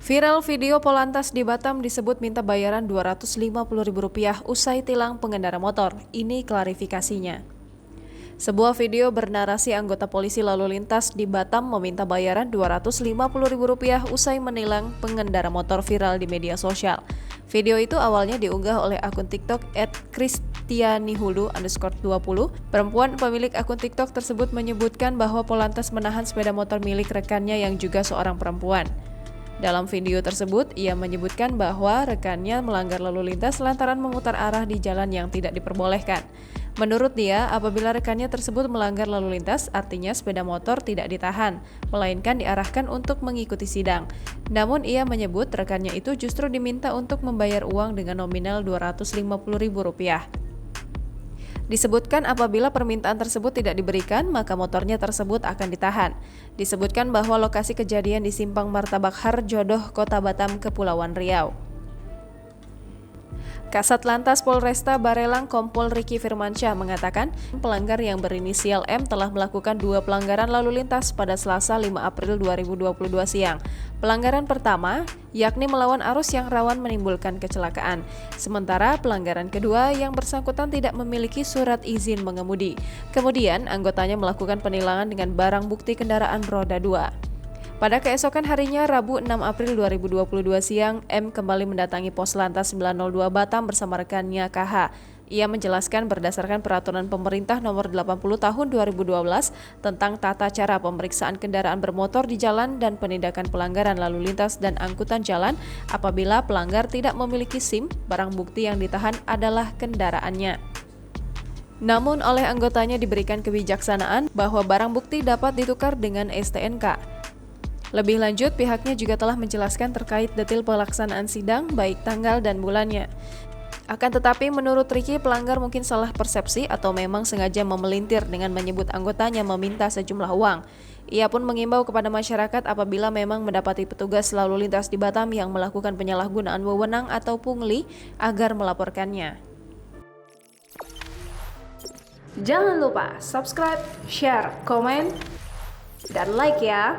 Viral video Polantas di Batam disebut minta bayaran Rp250.000 usai tilang pengendara motor. Ini klarifikasinya. Sebuah video bernarasi anggota polisi lalu lintas di Batam meminta bayaran Rp250.000 usai menilang pengendara motor viral di media sosial. Video itu awalnya diunggah oleh akun TikTok @kristianihulu_20. Perempuan pemilik akun TikTok tersebut menyebutkan bahwa Polantas menahan sepeda motor milik rekannya yang juga seorang perempuan. Dalam video tersebut, ia menyebutkan bahwa rekannya melanggar lalu lintas lantaran memutar arah di jalan yang tidak diperbolehkan. Menurut dia, apabila rekannya tersebut melanggar lalu lintas, artinya sepeda motor tidak ditahan, melainkan diarahkan untuk mengikuti sidang. Namun ia menyebut rekannya itu justru diminta untuk membayar uang dengan nominal Rp250.000. Disebutkan apabila permintaan tersebut tidak diberikan, maka motornya tersebut akan ditahan. Disebutkan bahwa lokasi kejadian di Simpang Martabak Harjodoh, Kota Batam, Kepulauan Riau. Kasat Lantas Polresta Barelang Kompol Riki Firmansyah mengatakan pelanggar yang berinisial M telah melakukan 2 pelanggaran lalu lintas pada Selasa 5 April 2022 siang. Pelanggaran pertama, yakni melawan arus yang rawan menimbulkan kecelakaan. Sementara pelanggaran kedua yang bersangkutan tidak memiliki surat izin mengemudi. Kemudian anggotanya melakukan penilangan dengan barang bukti kendaraan roda 2. Pada keesokan harinya, Rabu 6 April 2022 siang, M kembali mendatangi Pos Lantas 902 Batam bersama rekannya KH. Ia menjelaskan berdasarkan Peraturan Pemerintah Nomor 80 Tahun 2012 tentang tata cara pemeriksaan kendaraan bermotor di jalan dan penindakan pelanggaran lalu lintas dan angkutan jalan apabila pelanggar tidak memiliki SIM, barang bukti yang ditahan adalah kendaraannya. Namun oleh anggotanya diberikan kebijaksanaan bahwa barang bukti dapat ditukar dengan STNK. Lebih lanjut, pihaknya juga telah menjelaskan terkait detail pelaksanaan sidang, baik tanggal dan bulannya. Akan tetapi, menurut Riki, pelanggar mungkin salah persepsi atau memang sengaja memelintir dengan menyebut anggotanya meminta sejumlah uang. Ia pun mengimbau kepada masyarakat apabila memang mendapati petugas lalu lintas di Batam yang melakukan penyalahgunaan wewenang atau pungli agar melaporkannya. Jangan lupa subscribe, share, komen, dan like ya!